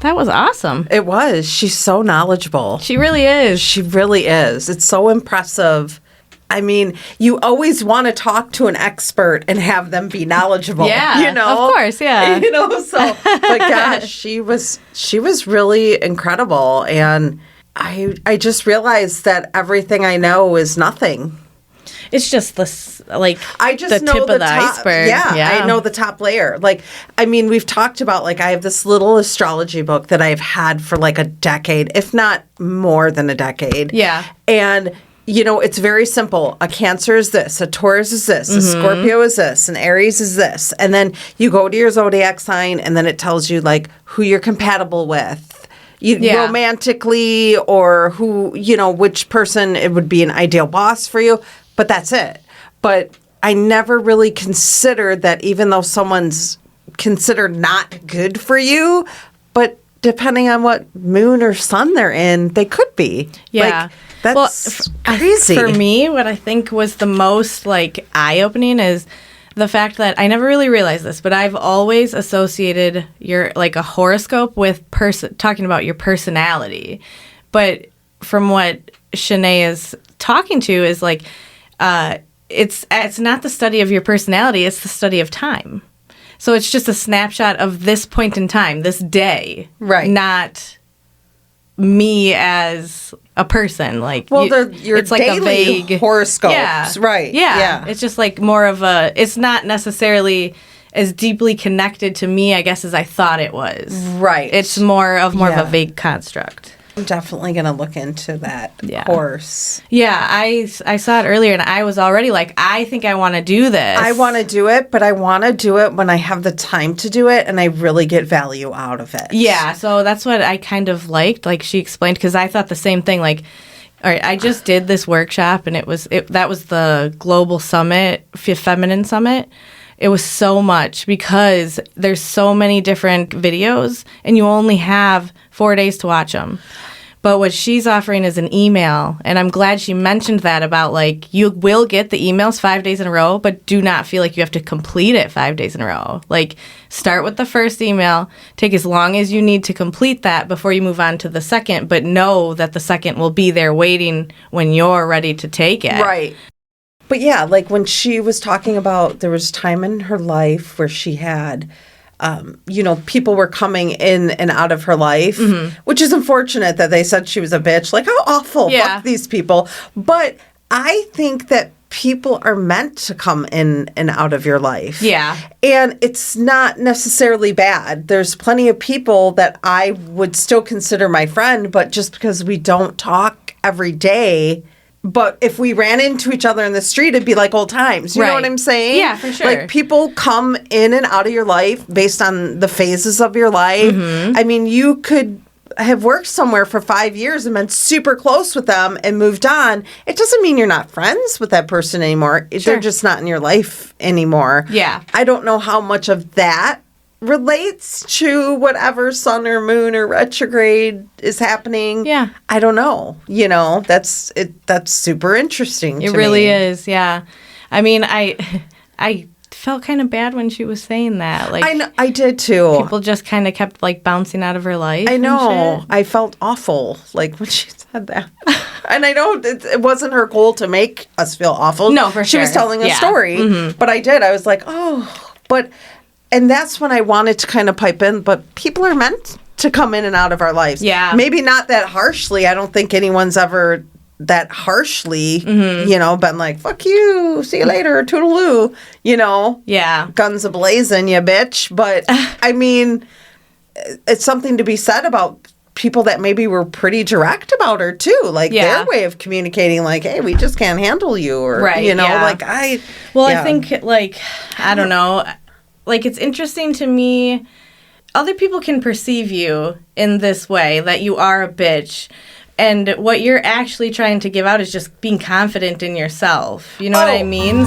That was awesome. It was. She's so knowledgeable. She really is. She really is. It's so impressive. I mean, you always want to talk to an expert and have them be knowledgeable. Yeah, you know? Of course, yeah. You know, so, but gosh, she was really incredible. And I just realized that everything I know is nothing. It's just I just know tip of the top, iceberg. Yeah, I know the top layer. Like, I mean, we've talked about, like, I have this little astrology book that I've had for like a decade, if not more than a decade. Yeah. And, you know, it's very simple. A Cancer is this, a Taurus is this, a Scorpio is this, an Aries is this. And then you go to your zodiac sign, and then it tells you, like, who you're compatible with. Romantically, or who, you know, which person it would be an ideal boss for you. But that's it. But I never really considered that even though someone's considered not good for you, but depending on what moon or sun they're in, they could be. Yeah. Like, that's crazy. For me, what I think was the most, like, eye-opening is the fact that I never really realized this, but I've always associated a horoscope with talking about your personality. But from what Shanae is talking to is, like, it's not the study of your personality, it's the study of time. So it's just a snapshot of this point in time, this day. Right. Not me as a person. Like, it's like daily a vague horoscopes. Yeah. Right. Yeah. It's just like more of it's not necessarily as deeply connected to me, I guess, as I thought it was. Right. It's more of a vague construct. I'm definitely going to look into that course. Yeah, I saw it earlier, and I was already like, I think I want to do this. I want to do it, but I want to do it when I have the time to do it, and I really get value out of it. Yeah, so that's what I kind of liked, like she explained, because I thought the same thing, like, all right, I just did this workshop, and that was the Global Summit, Feminine Summit. It was so much because there's so many different videos, and you only have 4 days to watch them. But what she's offering is an email, and I'm glad she mentioned that about, like, you will get the emails 5 days in a row, but do not feel like you have to complete it 5 days in a row. Like, start with the first email, take as long as you need to complete that before you move on to the second, but know that the second will be there waiting when you're ready to take it. Right. But yeah, like when she was talking about there was time in her life where she had, people were coming in and out of her life, which is unfortunate that they said she was a bitch. Like, how awful. Yeah. Fuck these people. But I think that people are meant to come in and out of your life. Yeah. And it's not necessarily bad. There's plenty of people that I would still consider my friend, but just because we don't talk every day. But if we ran into each other in the street, it'd be like old times. You know what I'm saying? Yeah, for sure. Like, people come in and out of your life based on the phases of your life. I mean, you could have worked somewhere for 5 years and been super close with them and moved on. It doesn't mean you're not friends with that person anymore. Sure. They're just not in your life anymore. Yeah. I don't know how much of that relates to whatever sun or moon or retrograde is happening. Yeah. I don't know. You know, that's super interesting to me. It really is, yeah. I mean, I felt kind of bad when she was saying that. Like, I did too. People just kind of kept, like, bouncing out of her life. I know. I felt awful, like, when she said that. And I know it wasn't her goal to make us feel awful. No, for sure. She was telling a story. But I did. I was like, oh. And that's when I wanted to kind of pipe in. But people are meant to come in and out of our lives. Yeah. Maybe not that harshly. I don't think anyone's ever that harshly, been like, fuck you, see you later, toodaloo, Yeah. guns a-blazing, you bitch. But, I mean, it's something to be said about people that maybe were pretty direct about her, too. Like, their way of communicating, like, hey, we just can't handle you. Or, like, I think, like, I don't know. Like, it's interesting to me. Other people can perceive you in this way, that you are a bitch. And what you're actually trying to give out is just being confident in yourself. You know what I mean?